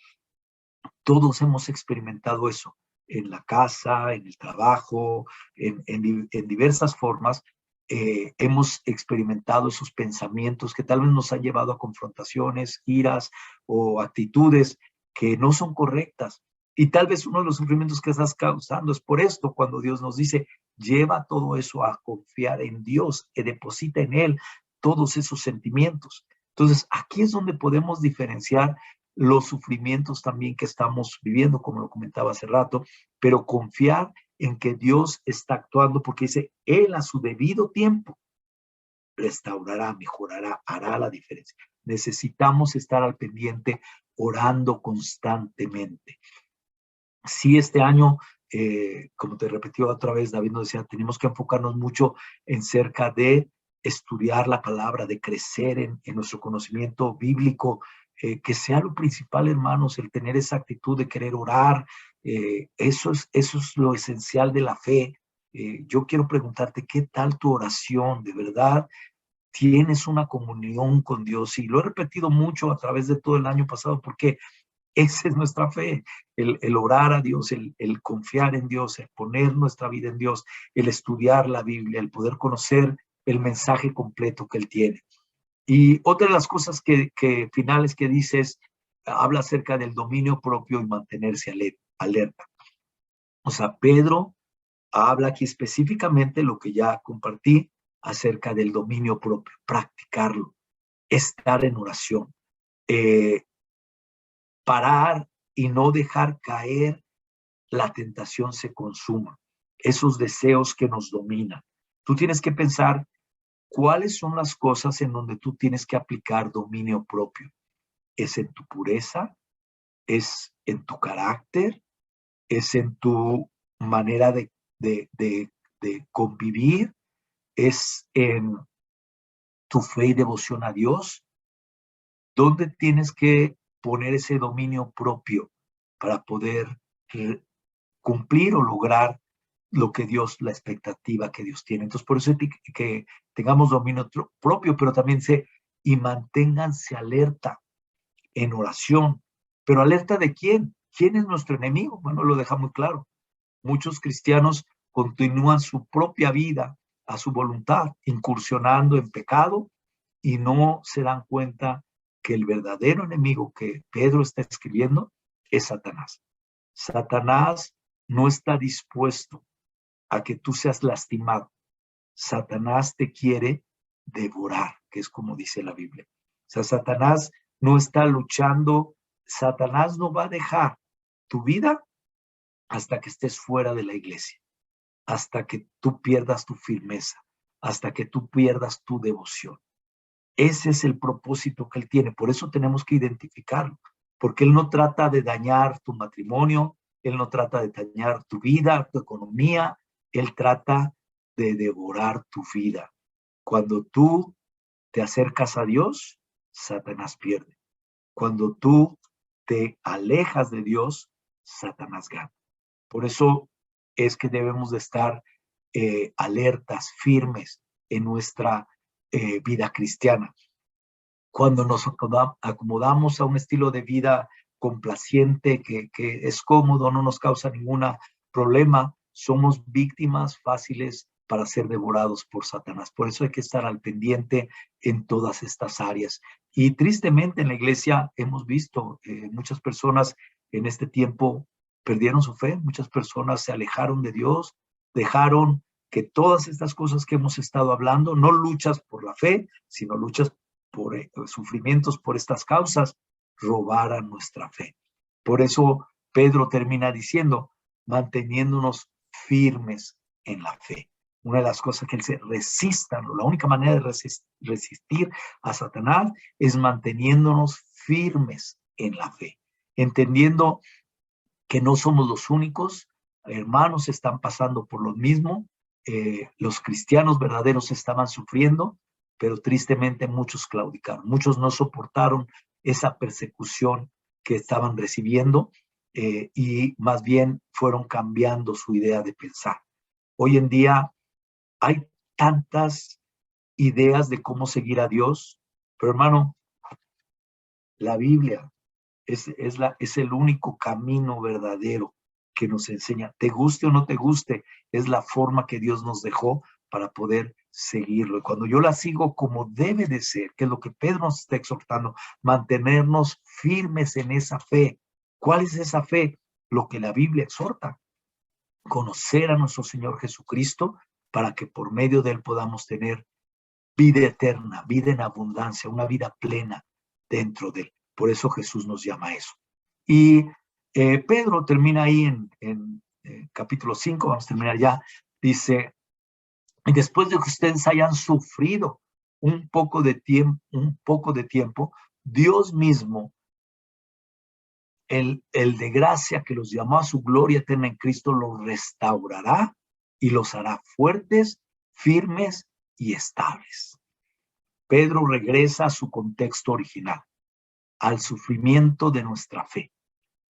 todos hemos experimentado eso en la casa, en el trabajo, en diversas formas. Hemos experimentado esos pensamientos que tal vez nos han llevado a confrontaciones, iras o actitudes que no son correctas. Y tal vez uno de los sufrimientos que estás causando es por esto, cuando Dios nos dice, lleva todo eso a confiar en Dios, que deposita en Él todos esos sentimientos. Entonces, aquí es donde podemos diferenciar los sufrimientos también que estamos viviendo, como lo comentaba hace rato, pero confiar en que Dios está actuando porque dice, Él a su debido tiempo restaurará, mejorará, hará la diferencia. Necesitamos estar al pendiente, orando constantemente. Si este año, como te repetí otra vez, David nos decía, tenemos que enfocarnos mucho en cerca de estudiar la palabra, de crecer en nuestro conocimiento bíblico, que sea lo principal, hermanos, el tener esa actitud de querer orar. Eso es lo esencial de la fe. Yo quiero preguntarte, ¿qué tal tu oración? ¿De verdad tienes una comunión con Dios? Y lo he repetido mucho a través de todo el año pasado, porque esa es nuestra fe, el orar a Dios, el confiar en Dios, el poner nuestra vida en Dios, el estudiar la Biblia, el poder conocer el mensaje completo que Él tiene. Y otra de las cosas finales que dices, habla acerca del dominio propio y mantenerse alerta. O sea, Pedro habla aquí específicamente lo que ya compartí acerca del dominio propio, practicarlo, estar en oración, parar y no dejar caer la tentación se consuma, esos deseos que nos dominan. Tú tienes que pensar cuáles son las cosas en donde tú tienes que aplicar dominio propio. ¿Es en tu pureza? ¿Es en tu carácter? ¿Es en tu manera de convivir? ¿Es en tu fe y devoción a Dios? ¿Dónde tienes que poner ese dominio propio para poder cumplir o lograr lo que Dios, la expectativa que Dios tiene? Entonces, por eso es que tengamos dominio propio, pero también y manténganse alerta en oración. ¿Pero alerta de quién? ¿Quién es nuestro enemigo? Bueno, lo deja muy claro. Muchos cristianos continúan su propia vida a su voluntad, incursionando en pecado, y no se dan cuenta que el verdadero enemigo que Pedro está escribiendo es Satanás. Satanás no está dispuesto a que tú seas lastimado. Satanás te quiere devorar, que es como dice la Biblia. O sea, Satanás no está luchando, Satanás no va a dejar tu vida hasta que estés fuera de la iglesia, hasta que tú pierdas tu firmeza, hasta que tú pierdas tu devoción. Ese es el propósito que Él tiene. Por eso tenemos que identificarlo, porque Él no trata de dañar tu matrimonio, Él no trata de dañar tu vida, tu economía, Él trata de devorar tu vida. Cuando tú te acercas a Dios, Satanás pierde. Cuando tú te alejas de Dios, Satanás gana. Por eso es que debemos de estar alertas, firmes en nuestra vida cristiana. Cuando nos acomodamos a un estilo de vida complaciente, que es cómodo, no nos causa ningún problema, somos víctimas fáciles para ser devorados por Satanás. Por eso hay que estar al pendiente en todas estas áreas. Y tristemente en la iglesia hemos visto muchas personas en este tiempo perdieron su fe, muchas personas se alejaron de Dios, dejaron que todas estas cosas que hemos estado hablando, no luchas por la fe, sino luchas por sufrimientos por estas causas, robaran nuestra fe. Por eso Pedro termina diciendo, manteniéndonos firmes en la fe. Una de las cosas que él se resistan, la única manera de resistir a Satanás es manteniéndonos firmes en la fe, entendiendo que no somos los únicos, hermanos están pasando por lo mismo, los cristianos verdaderos estaban sufriendo, pero tristemente muchos claudicaron, muchos no soportaron esa persecución que estaban recibiendo y más bien fueron cambiando su idea de pensar. Hoy en día hay tantas ideas de cómo seguir a Dios, pero hermano, la Biblia es el único camino verdadero que nos enseña. Te guste o no te guste, es la forma que Dios nos dejó para poder seguirlo. Y cuando yo la sigo como debe de ser, que es lo que Pedro nos está exhortando, mantenernos firmes en esa fe. ¿Cuál es esa fe? Lo que la Biblia exhorta. Conocer a nuestro Señor Jesucristo para que por medio de Él podamos tener vida eterna, vida en abundancia, una vida plena dentro de Él. Por eso Jesús nos llama a eso. Y Pedro termina ahí en capítulo 5, vamos a terminar ya, dice, después de que ustedes hayan sufrido un poco de tiempo, Dios mismo, el de gracia que los llamó a su gloria eterna en Cristo, los restaurará y los hará fuertes, firmes y estables. Pedro regresa a su contexto original. al sufrimiento de nuestra fe.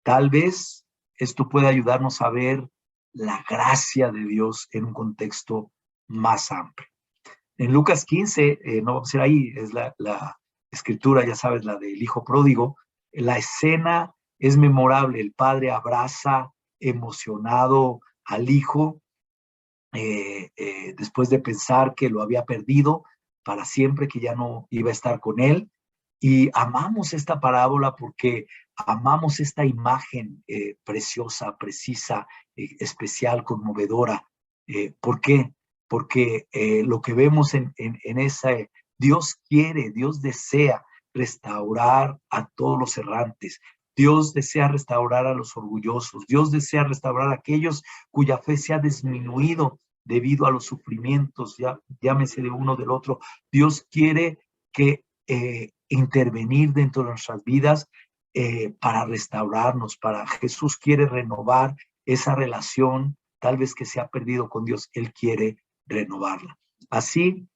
Tal vez esto pueda ayudarnos a ver la gracia de Dios en un contexto más amplio. En Lucas 15, no vamos a ir ahí, es la escritura, ya sabes, la del hijo pródigo. La escena es memorable. El padre abraza emocionado al hijo después de pensar que lo había perdido para siempre, que ya no iba a estar con él. Y amamos esta parábola porque amamos esta imagen preciosa, precisa, especial, conmovedora. ¿Por qué? Porque lo que vemos en esa, Dios quiere, Dios desea restaurar a todos los errantes. Dios desea restaurar a los orgullosos. Dios desea restaurar a aquellos cuya fe se ha disminuido debido a los sufrimientos, ya, llámese de uno del otro. Dios quiere que intervenir dentro de nuestras vidas para restaurarnos. Jesús quiere renovar esa relación, tal vez que se ha perdido con Dios. Él quiere renovarla. Así,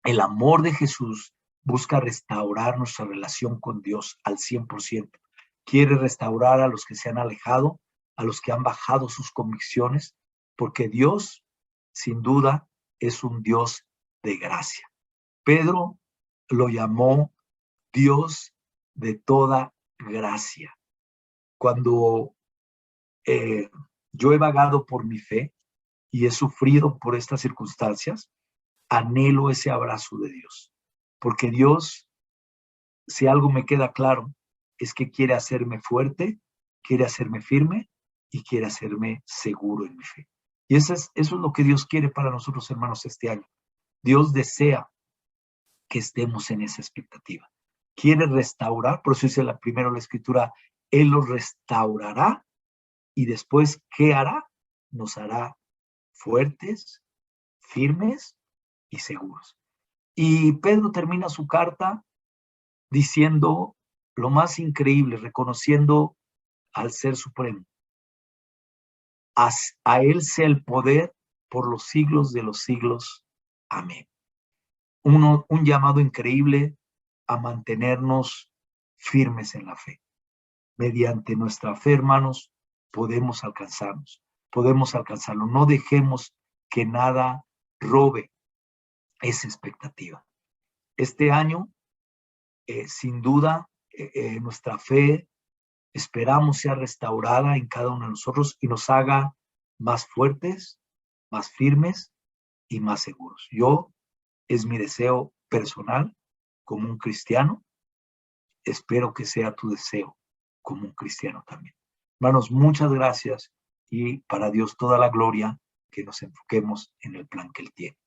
el amor de Jesús busca restaurar nuestra relación con Dios al 100%. Quiere restaurar a los que se han alejado, a los que han bajado sus convicciones, porque Dios, sin duda, es un Dios de gracia. Pedro lo llamó Dios de toda gracia. Cuando yo he vagado por mi fe y he sufrido por estas circunstancias, anhelo ese abrazo de Dios. Porque Dios, si algo me queda claro, es que quiere hacerme fuerte, quiere hacerme firme y quiere hacerme seguro en mi fe. Y eso es lo que Dios quiere para nosotros, hermanos, este año. Dios desea que estemos en esa expectativa. Quiere restaurar, por eso dice primero la escritura, Él los restaurará y después, ¿qué hará? Nos hará fuertes, firmes y seguros. Y Pedro termina su carta diciendo lo más increíble, reconociendo al Ser Supremo. A Él sea el poder por los siglos de los siglos. Amén. Un llamado increíble a mantenernos firmes en la fe. Mediante nuestra fe, hermanos, podemos alcanzarlo. No dejemos que nada robe esa expectativa. Este año, sin duda, nuestra fe esperamos sea restaurada en cada uno de nosotros y nos haga más fuertes, más firmes y más seguros. Es mi deseo personal como un cristiano. Espero que sea tu deseo como un cristiano también. Hermanos, muchas gracias y para Dios toda la gloria, que nos enfoquemos en el plan que Él tiene.